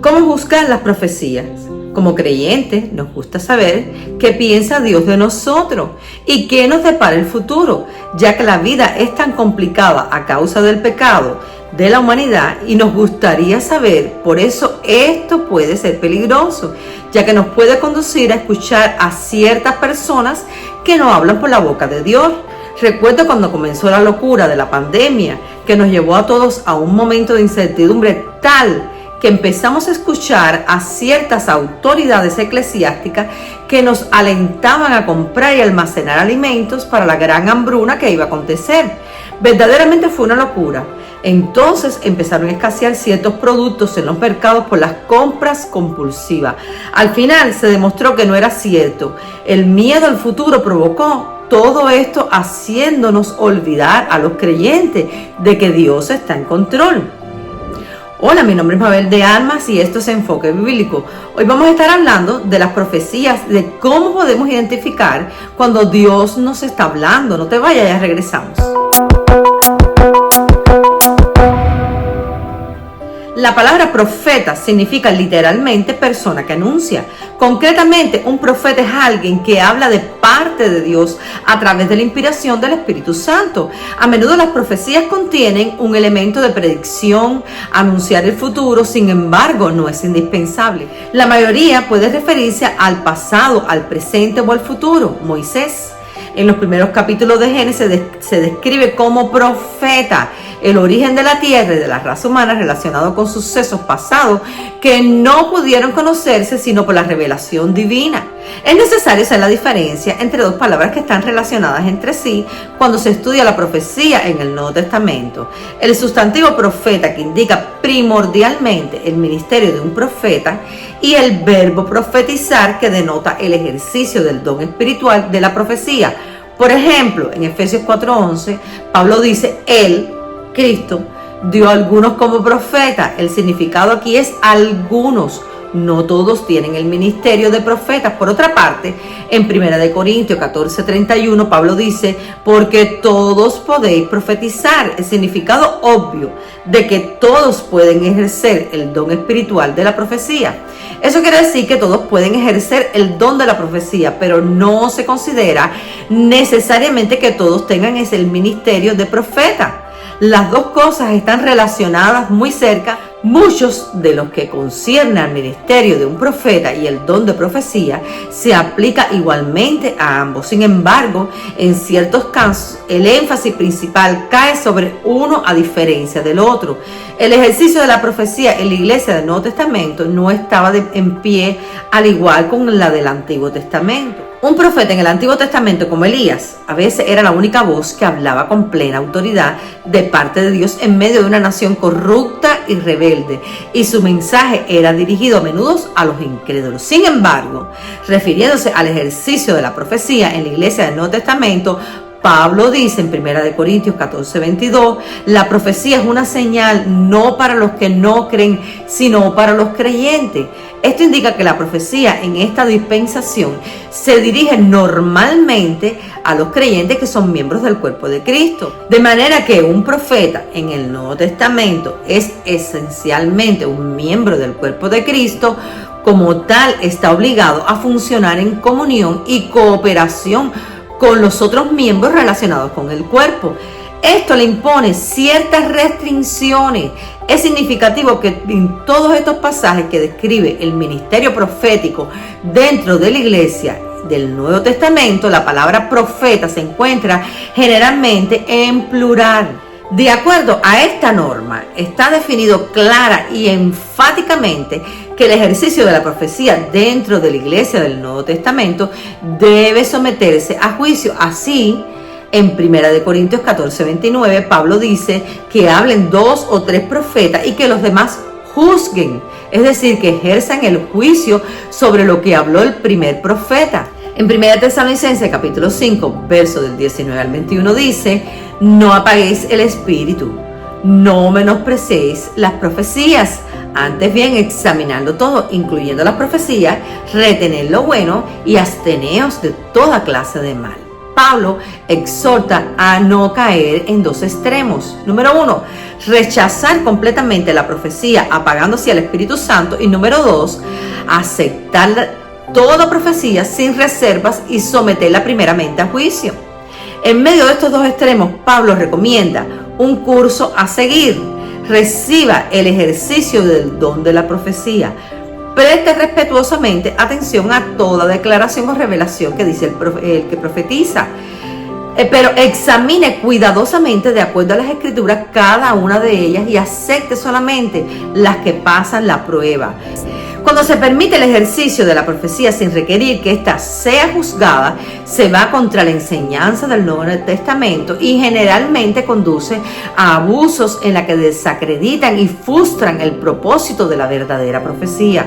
¿Cómo juzgar las profecías? Como creyentes, nos gusta saber qué piensa Dios de nosotros y qué nos depara el futuro, ya que la vida es tan complicada a causa del pecado de la humanidad y nos gustaría saber. Por eso esto puede ser peligroso, ya que nos puede conducir a escuchar a ciertas personas que no hablan por la boca de Dios. Recuerdo cuando comenzó la locura de la pandemia, que nos llevó a todos a un momento de incertidumbre tal que empezamos a escuchar a ciertas autoridades eclesiásticas que nos alentaban a comprar y almacenar alimentos para la gran hambruna que iba a acontecer. Verdaderamente fue una locura. Entonces empezaron a escasear ciertos productos en los mercados por las compras compulsivas. Al final se demostró que no era cierto. El miedo al futuro provocó todo esto, haciéndonos olvidar a los creyentes de que Dios está en control. Hola, mi nombre es Mabel de Almas y esto es Enfoque Bíblico. Hoy vamos a estar hablando de las profecías, de cómo podemos identificar cuando Dios nos está hablando. No te vayas, ya regresamos. La palabra profeta significa literalmente persona que anuncia. Concretamente, un profeta es alguien que habla de parte de Dios a través de la inspiración del Espíritu Santo. A menudo las profecías contienen un elemento de predicción, anunciar el futuro, sin embargo, no es indispensable. La mayoría puede referirse al pasado, al presente o al futuro. Moisés, en los primeros capítulos de Génesis, se describe como profeta. El origen de la tierra y de la raza humana relacionado con sucesos pasados que no pudieron conocerse sino por la revelación divina. Es necesario hacer la diferencia entre dos palabras que están relacionadas entre sí cuando se estudia la profecía en el Nuevo Testamento. El sustantivo profeta, que indica primordialmente el ministerio de un profeta, y el verbo profetizar, que denota el ejercicio del don espiritual de la profecía. Por ejemplo, en Efesios 4:11, Pablo dice: Cristo dio a algunos como profetas. El significado aquí es algunos. No todos tienen el ministerio de profetas. Por otra parte, en 1 Corintios 14:31, Pablo dice: porque todos podéis profetizar. El significado obvio de que todos pueden ejercer el don espiritual de la profecía. Eso quiere decir que todos pueden ejercer el don de la profecía, pero no se considera necesariamente que todos tengan el ministerio de profeta. Las dos cosas están relacionadas muy cerca. Muchos de los que concierne al ministerio de un profeta y el don de profecía se aplica igualmente a ambos. Sin embargo, en ciertos casos, el énfasis principal cae sobre uno a diferencia del otro. El ejercicio de la profecía en la iglesia del Nuevo Testamento no estaba en pie al igual con la del Antiguo Testamento. Un profeta en el Antiguo Testamento, como Elías, a veces era la única voz que hablaba con plena autoridad de parte de Dios en medio de una nación corrupta y rebelde, y su mensaje era dirigido a menudo a los incrédulos. Sin embargo, refiriéndose al ejercicio de la profecía en la iglesia del Nuevo Testamento, Pablo dice en 1 Corintios 14:22, la profecía es una señal no para los que no creen, sino para los creyentes. Esto indica que la profecía en esta dispensación se dirige normalmente a los creyentes que son miembros del cuerpo de Cristo. De manera que un profeta en el Nuevo Testamento es esencialmente un miembro del cuerpo de Cristo. Como tal, está obligado a funcionar en comunión y cooperación con los otros miembros relacionados con el cuerpo. Esto le impone ciertas restricciones. Es significativo que en todos estos pasajes que describe el ministerio profético dentro de la iglesia del Nuevo Testamento, la palabra profeta se encuentra generalmente en plural. De acuerdo a esta norma, está definido clara y enfáticamente que el ejercicio de la profecía dentro de la iglesia del Nuevo Testamento debe someterse a juicio. Así, en 1 Corintios 14:29, Pablo dice que hablen 2 o 3 profetas y que los demás juzguen, es decir, que ejerzan el juicio sobre lo que habló el primer profeta. En 1 Tesalonicenses capítulo 5, verso del 19 al 21 dice: no apaguéis el espíritu, no menospreciéis las profecías, antes bien examinando todo, incluyendo las profecías, retened lo bueno y absteneos de toda clase de mal. Pablo exhorta a no caer en dos extremos. Número 1, rechazar completamente la profecía apagándose al Espíritu Santo. Y número 2, aceptar toda profecía sin reservas y someterla primeramente a juicio. En medio de estos dos extremos, Pablo recomienda un curso a seguir. Reciba el ejercicio del don de la profecía. Preste respetuosamente atención a toda declaración o revelación que dice el que profetiza. Pero examine cuidadosamente, de acuerdo a las Escrituras, cada una de ellas y acepte solamente las que pasan la prueba. Cuando se permite el ejercicio de la profecía sin requerir que ésta sea juzgada, se va contra la enseñanza del Nuevo Testamento y generalmente conduce a abusos en la que desacreditan y frustran el propósito de la verdadera profecía.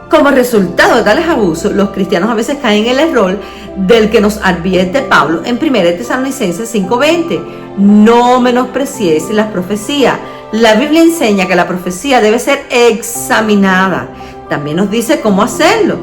Como resultado de tales abusos, los cristianos a veces caen en el error del que nos advierte Pablo en 1 Tesalonicenses 5:20. No menosprecies las profecías. La Biblia enseña que la profecía debe ser examinada. También nos dice cómo hacerlo.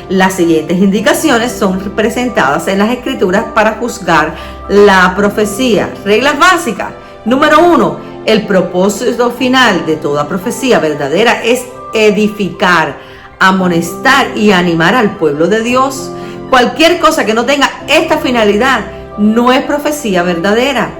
Las siguientes indicaciones son presentadas en las Escrituras para juzgar la profecía. Reglas básicas. Número 1. El propósito final de toda profecía verdadera es edificar, amonestar y animar al pueblo de Dios. Cualquier cosa que no tenga esta finalidad no es profecía verdadera.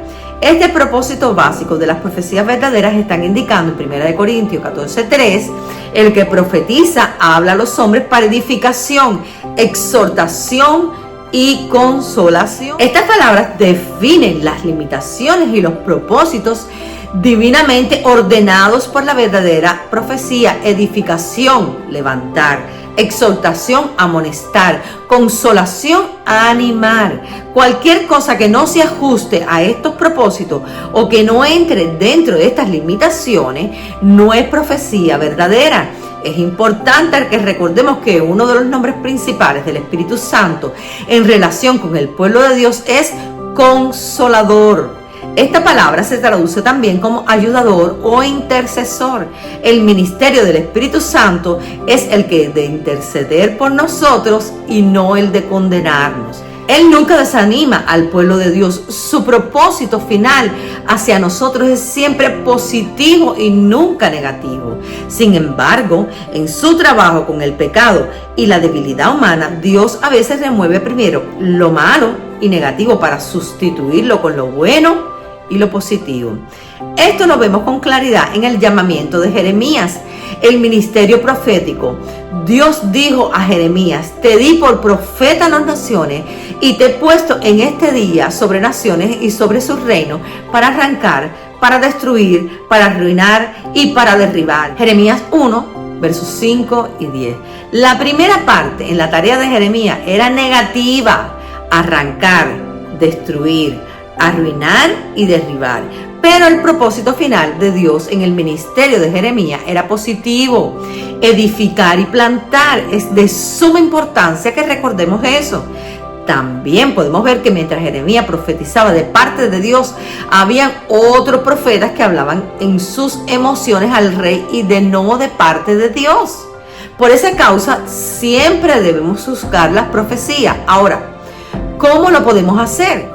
Este propósito básico de las profecías verdaderas están indicando en 1 Corintios 14:3, el que profetiza habla a los hombres para edificación, exhortación y consolación. Estas palabras definen las limitaciones y los propósitos divinamente ordenados por la verdadera profecía. Edificación, levantar; exhortación, amonestar; consolación, animar. Cualquier cosa que no se ajuste a estos propósitos o que no entre dentro de estas limitaciones no es profecía verdadera. Es importante que recordemos que uno de los nombres principales del Espíritu Santo en relación con el pueblo de Dios es Consolador. Esta palabra se traduce también como ayudador o intercesor. El ministerio del Espíritu Santo es el que de interceder por nosotros y no el de condenarnos. Él nunca desanima al pueblo de Dios. Su propósito final hacia nosotros es siempre positivo y nunca negativo. Sin embargo, en su trabajo con el pecado y la debilidad humana, Dios a veces remueve primero lo malo y negativo para sustituirlo con lo bueno y lo positivo. Esto lo vemos con claridad en el llamamiento de Jeremías, el ministerio profético. Dios dijo a Jeremías: te di por profeta a las naciones y te he puesto en este día sobre naciones y sobre sus reinos para arrancar, para destruir, para arruinar y para derribar. Jeremías 1, versos 5 y 10. La primera parte en la tarea de Jeremías era negativa: arrancar, destruir, arruinar y derribar. Pero el propósito final de Dios en el ministerio de Jeremías era positivo: edificar y plantar. Es de suma importancia que recordemos eso. También podemos ver que mientras Jeremías profetizaba de parte de Dios, habían otros profetas que hablaban en sus emociones al rey y no de parte de Dios. Por esa causa siempre debemos juzgar las profecías. Ahora, ¿cómo lo podemos hacer?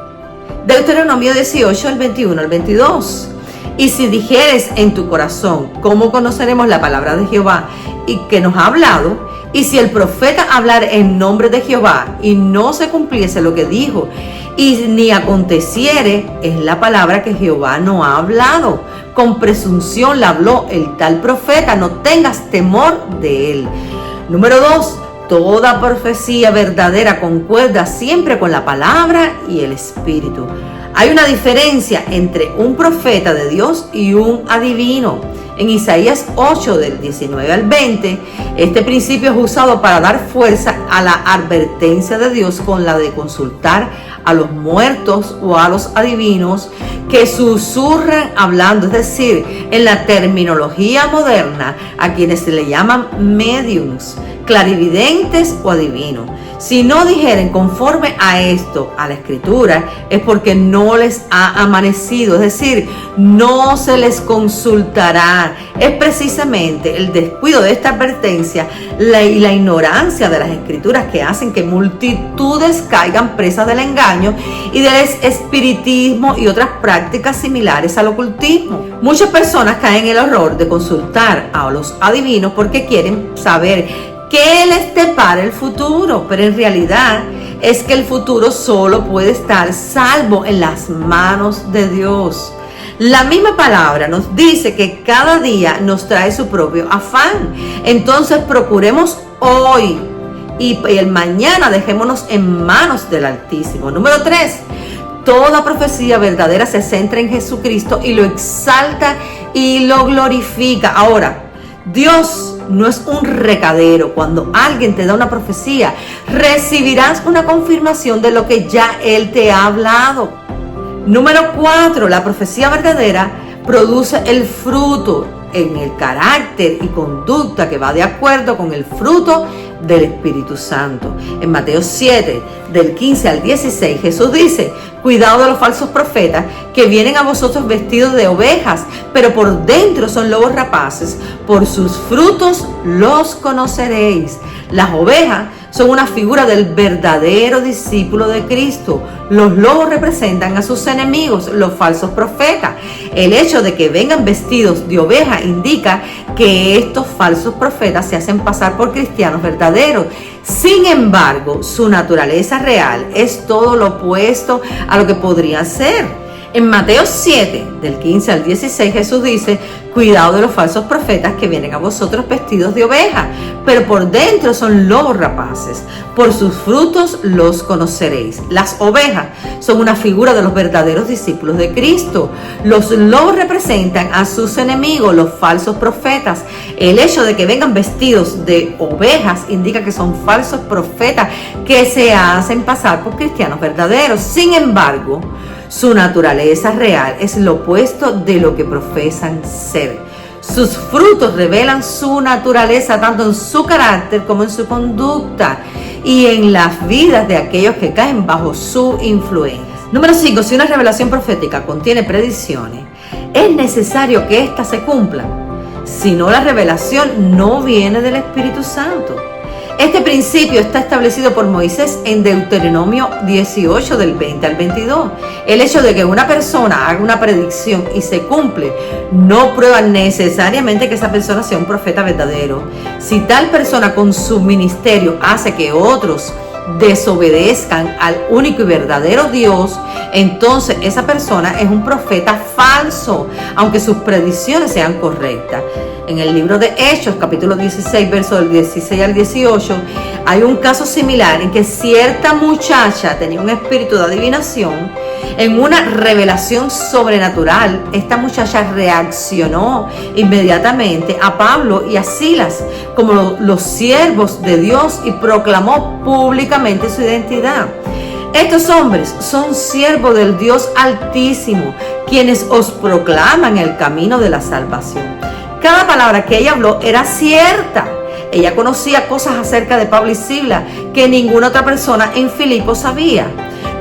Deuteronomio 18, el 21 al 22. Y si dijeres en tu corazón: ¿cómo conoceremos la palabra de Jehová y que nos ha hablado? Y si el profeta hablara en nombre de Jehová y no se cumpliese lo que dijo, y ni aconteciere, es la palabra que Jehová no ha hablado. Con presunción la habló el tal profeta, no tengas temor de él. Número 2. Toda profecía verdadera concuerda siempre con la palabra y el Espíritu. Hay una diferencia entre un profeta de Dios y un adivino. En Isaías 8, del 19 al 20, este principio es usado para dar fuerza a la advertencia de Dios con la de consultar a los muertos o a los adivinos que susurran hablando, es decir, en la terminología moderna, a quienes se le llaman mediums, clarividentes o adivinos. Si no dijeren conforme a esto, a la Escritura, es porque no les ha amanecido, es decir, no se les consultará. Es precisamente el descuido de esta advertencia y la ignorancia de las Escrituras que hacen que multitudes caigan presas del engaño y del espiritismo y otras prácticas similares al ocultismo. Muchas personas caen en el error de consultar a los adivinos porque quieren saber ¿qué les depara el futuro? Pero en realidad es que el futuro solo puede estar salvo en las manos de Dios. La misma palabra nos dice que cada día nos trae su propio afán. Entonces procuremos hoy y el mañana dejémonos en manos del Altísimo. Número 3. Toda profecía verdadera se centra en Jesucristo y lo exalta y lo glorifica. Ahora, Dios no es un recadero. Cuando alguien te da una profecía, recibirás una confirmación de lo que ya Él te ha hablado. Número 4, la profecía verdadera produce el fruto en el carácter y conducta que va de acuerdo con el fruto del Espíritu Santo. En Mateo 7, del 15 al 16, Jesús dice: cuidado de los falsos profetas que vienen a vosotros vestidos de ovejas, pero por dentro son lobos rapaces. Por sus frutos los conoceréis. Las ovejas son una figura del verdadero discípulo de Cristo. Los lobos representan a sus enemigos, los falsos profetas. El hecho de que vengan vestidos de oveja indica que estos falsos profetas se hacen pasar por cristianos verdaderos. Sin embargo, su naturaleza real es todo lo opuesto a lo que podría ser. En Mateo 7, del 15 al 16, Jesús dice: cuidado de los falsos profetas que vienen a vosotros vestidos de oveja, pero por dentro son lobos rapaces. Por sus frutos los conoceréis. Las ovejas son una figura de los verdaderos discípulos de Cristo. Los lobos representan a sus enemigos, los falsos profetas. El hecho de que vengan vestidos de ovejas indica que son falsos profetas que se hacen pasar por cristianos verdaderos. Sin embargo, su naturaleza real es lo opuesto de lo que profesan ser. Sus frutos revelan su naturaleza tanto en su carácter como en su conducta y en las vidas de aquellos que caen bajo su influencia. Número 5. Si una revelación profética contiene predicciones, es necesario que éstas se cumplan. Si no, la revelación no viene del Espíritu Santo. Este principio está establecido por Moisés en Deuteronomio 18 del 20 al 22. El hecho de que una persona haga una predicción y se cumple no prueba necesariamente que esa persona sea un profeta verdadero. Si tal persona con su ministerio hace que otros desobedezcan al único y verdadero Dios, entonces esa persona es un profeta falso, aunque sus predicciones sean correctas. En el libro de Hechos, capítulo 16, versos del 16 al 18, hay un caso similar en que cierta muchacha tenía un espíritu de adivinación. En una revelación sobrenatural, esta muchacha reaccionó inmediatamente a Pablo y a Silas como los siervos de Dios y proclamó públicamente su identidad. Estos hombres son siervos del Dios Altísimo, quienes os proclaman el camino de la salvación. Cada palabra que ella habló era cierta. Ella conocía cosas acerca de Pablo y Silas que ninguna otra persona en Filipo sabía.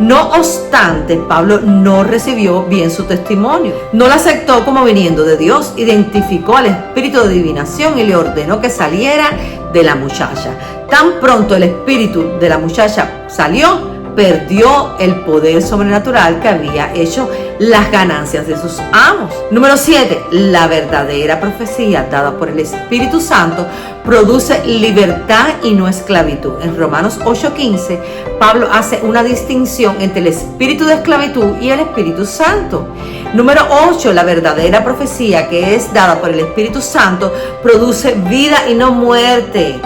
No obstante, Pablo no recibió bien su testimonio. No lo aceptó como viniendo de Dios. Identificó al espíritu de adivinación y le ordenó que saliera de la muchacha. Tan pronto el espíritu de la muchacha salió, perdió el poder sobrenatural que había hecho las ganancias de sus amos. Número 7. La verdadera profecía dada por el Espíritu Santo produce libertad y no esclavitud. En Romanos 8:15, Pablo hace una distinción entre el espíritu de esclavitud y el Espíritu Santo. Número 8. La verdadera profecía que es dada por el Espíritu Santo produce vida y no muerte.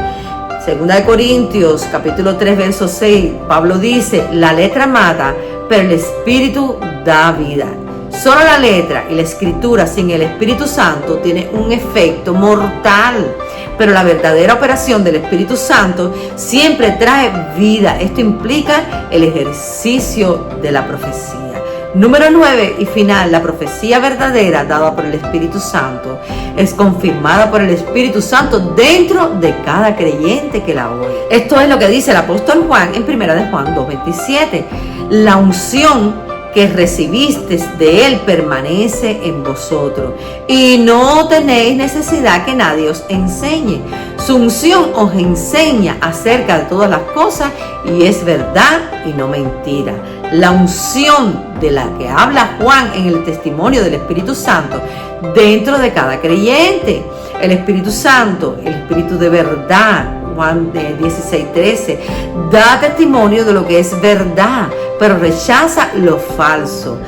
Segunda de Corintios, capítulo 3, verso 6, Pablo dice: la letra mata, pero el Espíritu da vida. Solo la letra y la escritura sin el Espíritu Santo tiene un efecto mortal, pero la verdadera operación del Espíritu Santo siempre trae vida. Esto implica el ejercicio de la profecía. Número 9 y final, la profecía verdadera dada por el Espíritu Santo es confirmada por el Espíritu Santo dentro de cada creyente que la oye. Esto es lo que dice el apóstol Juan en 1 de Juan 2:27. La unción que recibisteis de Él permanece en vosotros y no tenéis necesidad que nadie os enseñe. Su unción os enseña acerca de todas las cosas y es verdad y no mentira. La unción de la que habla Juan en el testimonio del Espíritu Santo dentro de cada creyente. El Espíritu Santo, el Espíritu de verdad, Juan 16:13, da testimonio de lo que es verdad, pero rechaza lo falso.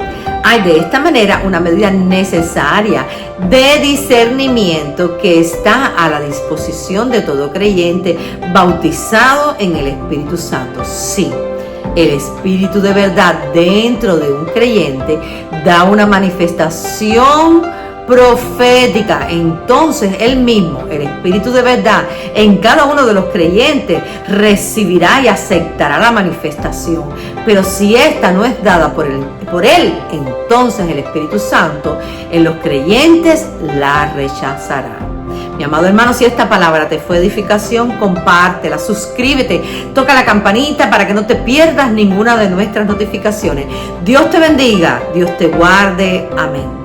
Hay de esta manera una medida necesaria de discernimiento que está a la disposición de todo creyente bautizado en el Espíritu Santo. Sí, el Espíritu de verdad dentro de un creyente da una manifestación profética. Entonces él mismo, el Espíritu de verdad, en cada uno de los creyentes recibirá y aceptará la manifestación. Pero si esta no es dada por él, entonces el Espíritu Santo en los creyentes la rechazará. Mi amado hermano, si esta palabra te fue edificación, compártela, suscríbete, toca la campanita para que no te pierdas ninguna de nuestras notificaciones. Dios te bendiga, Dios te guarde. Amén.